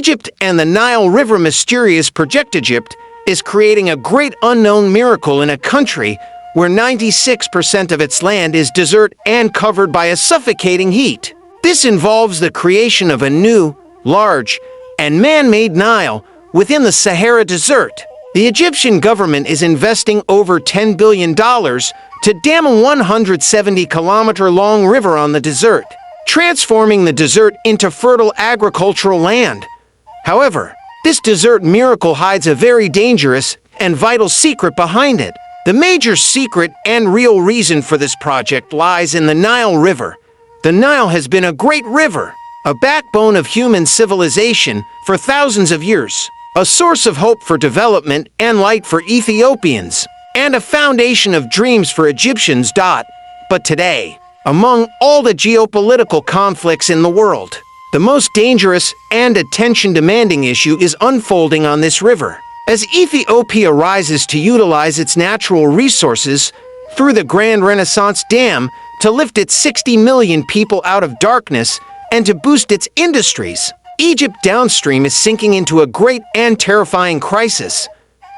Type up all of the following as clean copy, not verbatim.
Egypt and the Nile River mysterious project. Egypt is creating a great unknown miracle in a country where 96% of its land is desert and covered by a suffocating heat. This involves the creation of a new, large, and man-made Nile within the Sahara Desert. The Egyptian government is investing over $10 billion to dam a 170-kilometer-long river on the desert, transforming the desert into fertile agricultural land. However, this desert miracle hides a very dangerous and vital secret behind it. The major secret and real reason for this project lies in the Nile River. The Nile has been a great river, a backbone of human civilization for thousands of years, a source of hope for development and light for Ethiopians, and a foundation of dreams for Egyptians. But today, among all the geopolitical conflicts in the world, the most dangerous and attention-demanding issue is unfolding on this river. As Ethiopia rises to utilize its natural resources through the Grand Renaissance Dam to lift its 60 million people out of darkness and to boost its industries, Egypt downstream is sinking into a great and terrifying crisis.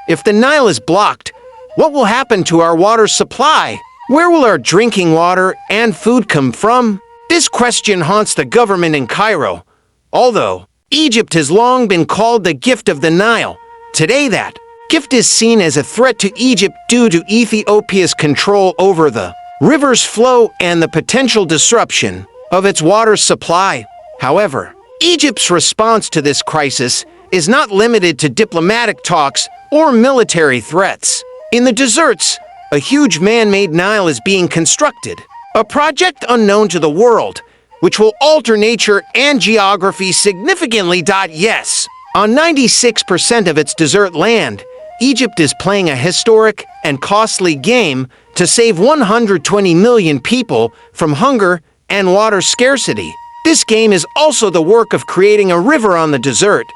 If the Nile is blocked, what will happen to our water supply? Where will our drinking water and food come from? This question haunts the government in Cairo. Although Egypt has long been called the gift of the Nile, today that gift is seen as a threat to Egypt due to Ethiopia's control over the river's flow and the potential disruption of its water supply. However, Egypt's response to this crisis is not limited to diplomatic talks or military threats. In the deserts, a huge man-made Nile is being constructed, a project unknown to the world, which will alter nature and geography significantly. Yes, on 96% of its desert land, Egypt is playing a historic and costly game to save 120 million people from hunger and water scarcity. This game is also the work of creating a river on the desert.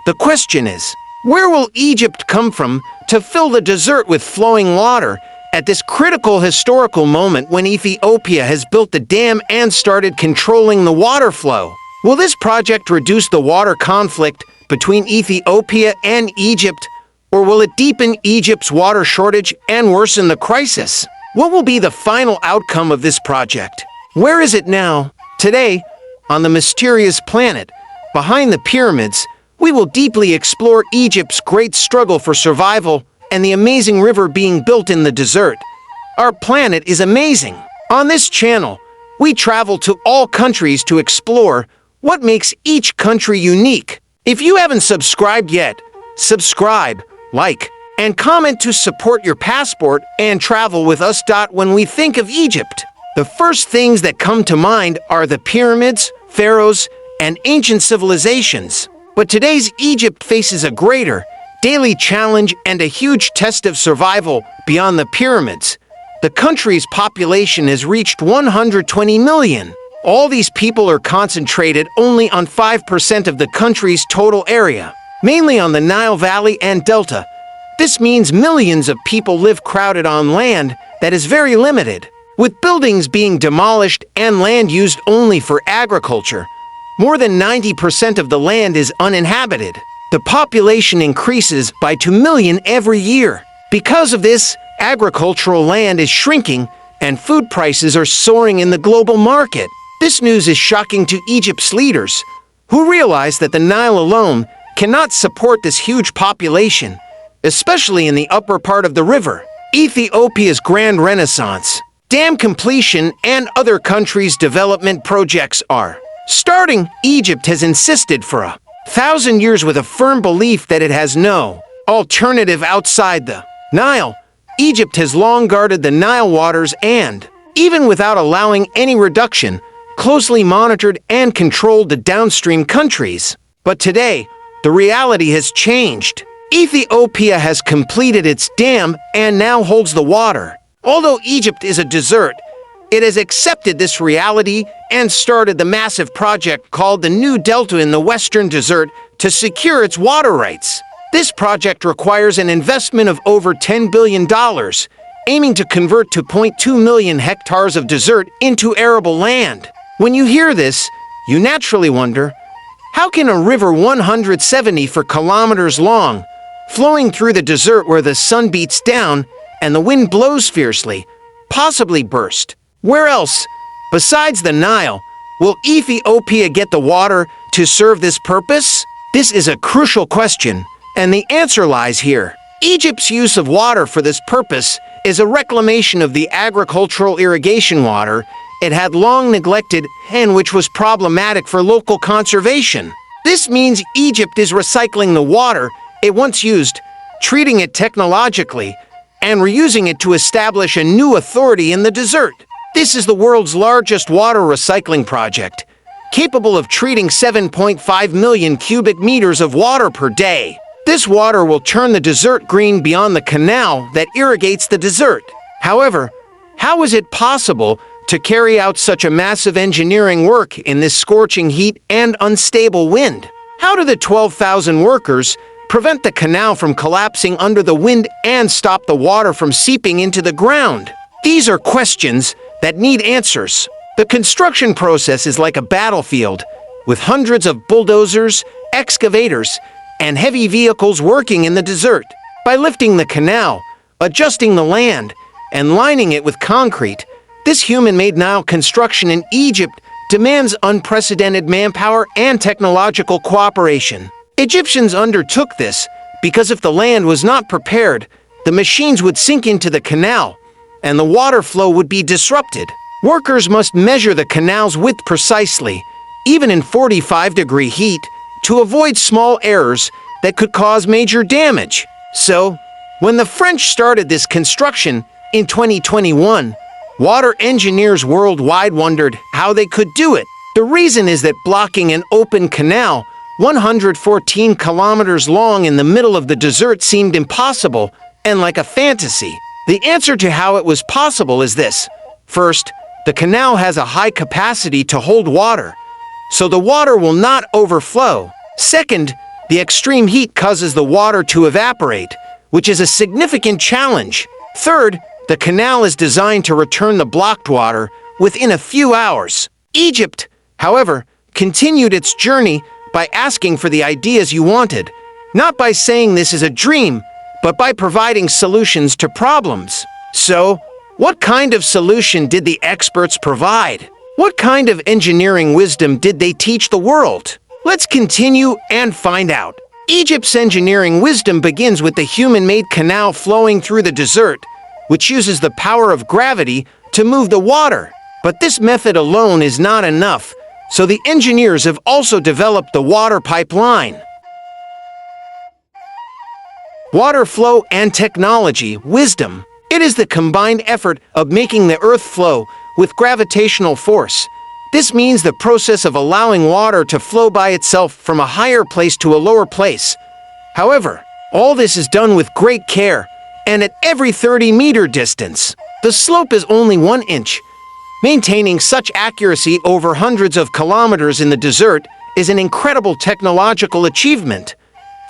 The question is, where will Egypt come from to fill the desert with flowing water at this critical historical moment when Ethiopia has built the dam and started controlling the water flow? Will this project reduce the water conflict between Ethiopia and Egypt, or will it deepen Egypt's water shortage and worsen the crisis? What will be the final outcome of this project? Where is it now? Today, on the mysterious planet behind the pyramids, we will deeply explore Egypt's great struggle for survival and the amazing river being built in the desert. Our planet is amazing. On this channel, we travel to all countries to explore what makes each country unique. If you haven't subscribed yet, subscribe, like, and comment to support your passport and travel with us. When we think of Egypt, the first things that come to mind are the pyramids, pharaohs, and ancient civilizations. But today's Egypt faces a greater, daily challenge and a huge test of survival beyond the pyramids. The country's population has reached 120 million. All these people are concentrated only on 5% of the country's total area, mainly on the Nile Valley and Delta. This means millions of people live crowded on land that is very limited, with buildings being demolished and land used only for agriculture. More than 90% of the land is uninhabited. The population increases by 2 million every year. Because of this, agricultural land is shrinking and food prices are soaring in the global market. This news is shocking to Egypt's leaders, who realize that the Nile alone cannot support this huge population, especially in the upper part of the river. Ethiopia's Grand Renaissance Dam completion and other countries' development projects are starting. Egypt has insisted for 1,000 years with a firm belief that it has no alternative outside the Nile. Egypt has long guarded the Nile waters and, even without allowing any reduction, closely monitored and controlled the downstream countries. But today, the reality has changed. Ethiopia has completed its dam and now holds the water. Although Egypt is a desert, it has accepted this reality and started the massive project called the New Delta in the Western Desert to secure its water rights. This project requires an investment of over $10 billion, aiming to convert 2.2 million hectares of desert into arable land. When you hear this, you naturally wonder, How can a river 174 kilometers long, flowing through the desert where the sun beats down and the wind blows fiercely, possibly burst? Where else, besides the Nile, will Ethiopia get the water to serve this purpose? This is a crucial question, and the answer lies here. Egypt's use of water for this purpose is a reclamation of the agricultural irrigation water it had long neglected and which was problematic for local conservation. This means Egypt is recycling the water it once used, treating it technologically, and reusing it to establish a new authority in the desert. This is the world's largest water recycling project, capable of treating 7.5 million cubic meters of water per day. This water will turn the desert green beyond the canal that irrigates the desert. However, how is it possible to carry out such a massive engineering work in this scorching heat and unstable wind? How do the 12,000 workers prevent the canal from collapsing under the wind and stop the water from seeping into the ground? These are questions that need answers. The construction process is like a battlefield, with hundreds of bulldozers, excavators, and heavy vehicles working in the desert. By lifting the canal, adjusting the land, and lining it with concrete, this human-made Nile construction in Egypt demands unprecedented manpower and technological cooperation. Egyptians undertook this because if the land was not prepared, the machines would sink into the canal, and the water flow would be disrupted. Workers must measure the canal's width precisely, even in 45-degree heat, to avoid small errors that could cause major damage. So, when the French started this construction in 2021, water engineers worldwide wondered how they could do it. The reason is that blocking an open canal 114 kilometers long in the middle of the desert seemed impossible and like a fantasy. The answer to how it was possible is this. First, the canal has a high capacity to hold water, so the water will not overflow. Second, the extreme heat causes the water to evaporate, which is a significant challenge. Third, the canal is designed to return the blocked water within a few hours. Egypt, however, continued its journey by asking for the ideas you wanted, not by saying this is a dream, but by providing solutions to problems. So, what kind of solution did the experts provide? What kind of engineering wisdom did they teach the world? Let's continue and find out. Egypt's engineering wisdom begins with the human-made canal flowing through the desert, which uses the power of gravity to move the water. But this method alone is not enough, so the engineers have also developed the water pipeline. Water flow and technology, wisdom. It is the combined effort of making the earth flow with gravitational force. This means the process of allowing water to flow by itself from a higher place to a lower place. However, all this is done with great care and at every 30-meter distance. The slope is only 1 inch. Maintaining such accuracy over hundreds of kilometers in the desert is an incredible technological achievement.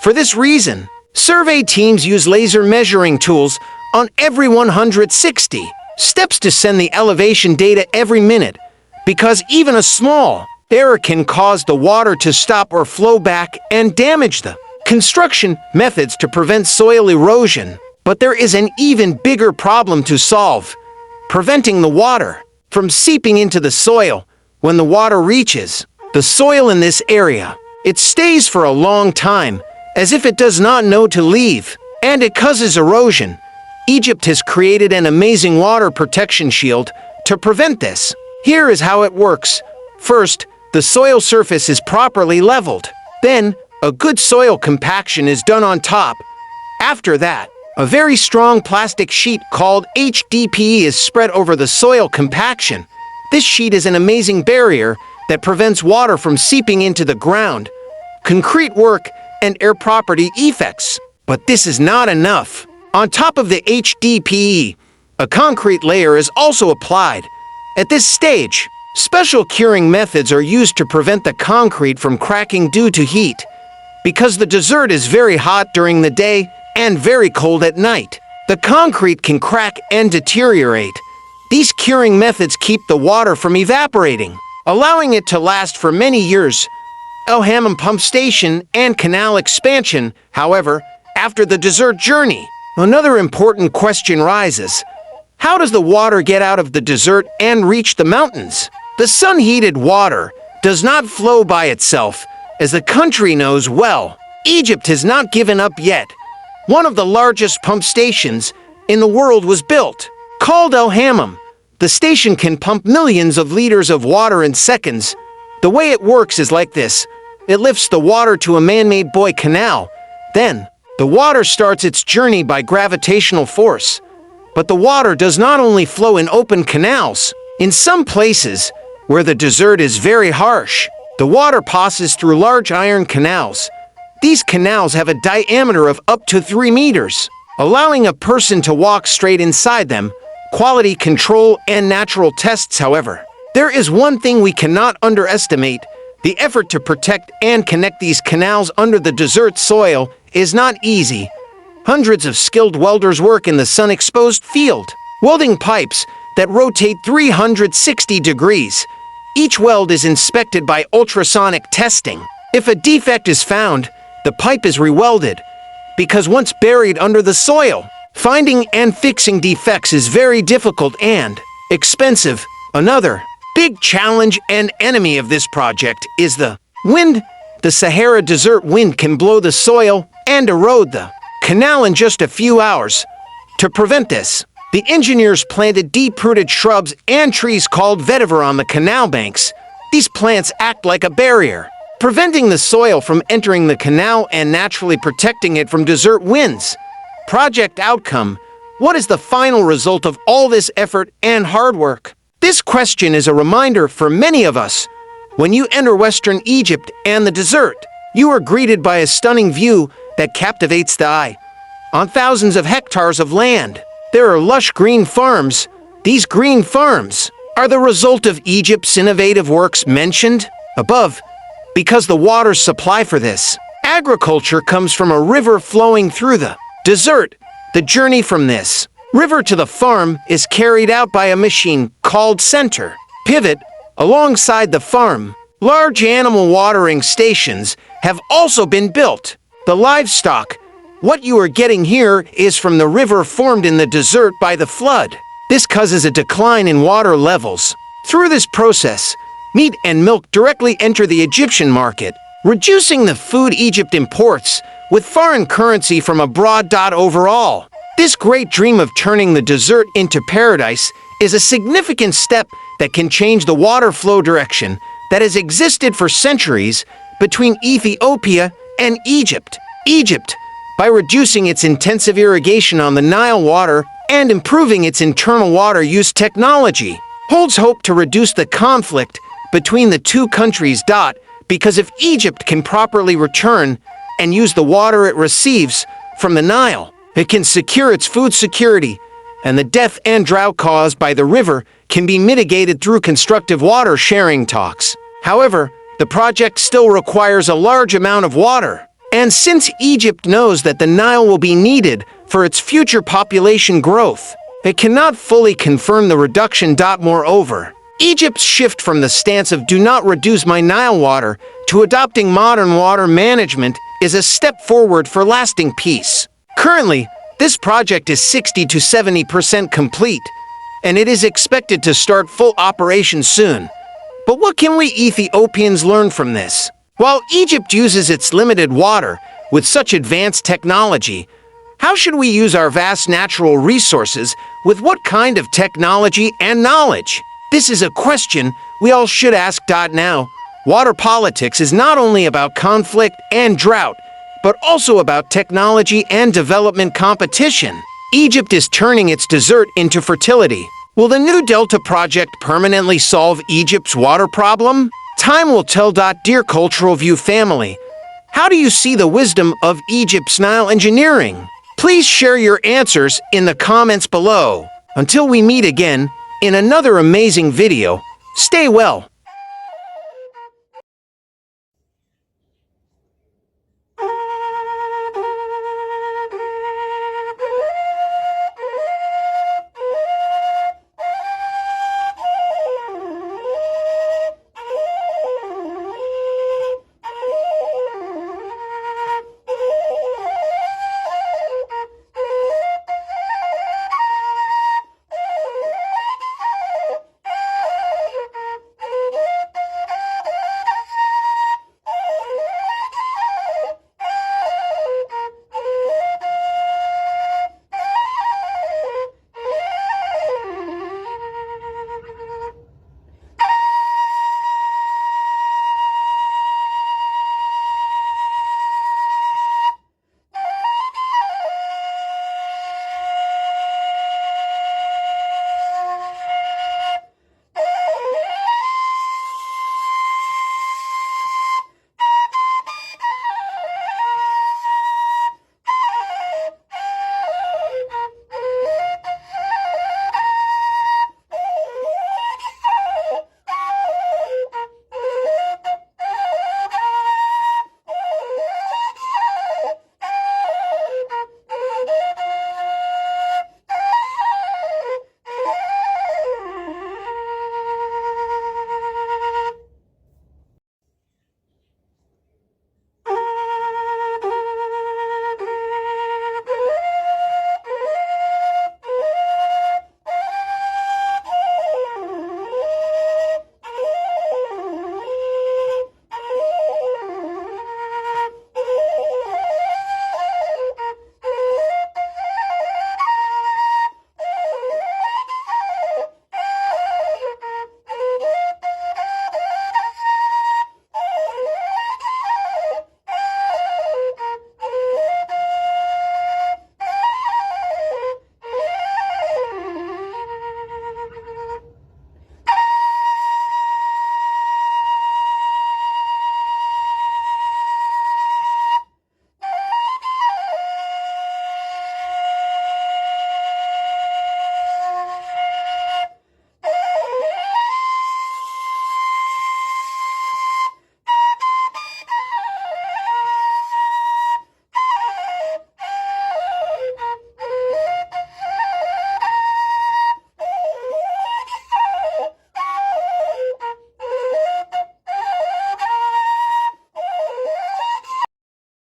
For this reason, survey teams use laser measuring tools on every 160 steps to send the elevation data every minute, because even a small error can cause the water to stop or flow back and damage the construction methods to prevent soil erosion. But there is an even bigger problem to solve: preventing the water from seeping into the soil when the water reaches the soil in this area. It stays for a long time, as if it does not know to leave, and it causes erosion. Egypt has created an amazing water protection shield to prevent this. Here is how it works. First, the soil surface is properly leveled. Then, a good soil compaction is done on top. After that, a very strong plastic sheet called HDPE is spread over the soil compaction. This sheet is an amazing barrier that prevents water from seeping into the ground, concrete work, and air property effects. But this is not enough. On top of the HDPE, a concrete layer is also applied. At this stage, special curing methods are used to prevent the concrete from cracking due to heat. Because the desert is very hot during the day and very cold at night, the concrete can crack and deteriorate. These curing methods keep the water from evaporating, allowing it to last for many years. El Hammam pump station and canal expansion. However, after the desert journey, another important question rises. How does the water get out of the desert and reach the mountains? The sun-heated water does not flow by itself. As the country knows well, Egypt has not given up yet. One of the largest pump stations in the world was built, called El Hammam. The station can pump millions of liters of water in seconds. The way it works is like this. It lifts the water to a man-made buoy canal. Then, the water starts its journey by gravitational force. But the water does not only flow in open canals. In some places, where the desert is very harsh, the water passes through large iron canals. These canals have a diameter of up to 3 meters, allowing a person to walk straight inside them. Quality control and natural tests, however. There is one thing we cannot underestimate. The effort to protect and connect these canals under the desert soil is not easy. Hundreds of skilled welders work in the sun-exposed field, welding pipes that rotate 360 degrees. Each weld is inspected by ultrasonic testing. If a defect is found, the pipe is rewelded, because once buried under the soil, finding and fixing defects is very difficult and expensive. Another big challenge and enemy of this project is the wind. The Sahara Desert wind can blow the soil and erode the canal in just a few hours. To prevent this, the engineers planted deep-rooted shrubs and trees called vetiver on the canal banks. These plants act like a barrier, preventing the soil from entering the canal and naturally protecting it from desert winds. Project outcome: what is the final result of all this effort and hard work? This question is a reminder for many of us. When you enter Western Egypt and the desert, you are greeted by a stunning view that captivates the eye. On thousands of hectares of land, there are lush green farms. These green farms are the result of Egypt's innovative works mentioned above. Because the water supply for this agriculture comes from a river flowing through the desert. The journey from this river to the farm is carried out by a machine called center pivot. Alongside the farm, large animal watering stations have also been built. The livestock, what you are getting here, is from the river formed in the desert by the flood. This causes a decline in water levels. Through this process, meat and milk directly enter the Egyptian market, reducing the food Egypt imports with foreign currency from abroad. Overall, this great dream of turning the desert into paradise is a significant step that can change the water flow direction that has existed for centuries between Ethiopia and Egypt. Egypt, by reducing its intensive irrigation on the Nile water and improving its internal water use technology, holds hope to reduce the conflict between the two countries. Because if Egypt can properly return and use the water it receives from the Nile, it can secure its food security, and the death and drought caused by the river can be mitigated through constructive water sharing talks. However, the project still requires a large amount of water. And since Egypt knows that the Nile will be needed for its future population growth, it cannot fully confirm the reduction. Moreover, Egypt's shift from the stance of "do not reduce my Nile water" to adopting modern water management is a step forward for lasting peace. Currently, this project is 60 to 70% complete, and it is expected to start full operation soon. But what can we Ethiopians learn from this? While Egypt uses its limited water with such advanced technology, how should we use our vast natural resources with what kind of technology and knowledge? This is a question we all should ask. Now, water politics is not only about conflict and drought, but also about technology and development competition. Egypt is turning its desert into fertility. Will the new Delta project permanently solve Egypt's water problem? Time will tell. Dear Cultural View family, how do you see the wisdom of Egypt's Nile engineering? Please share your answers in the comments below. Until we meet again in another amazing video, stay well.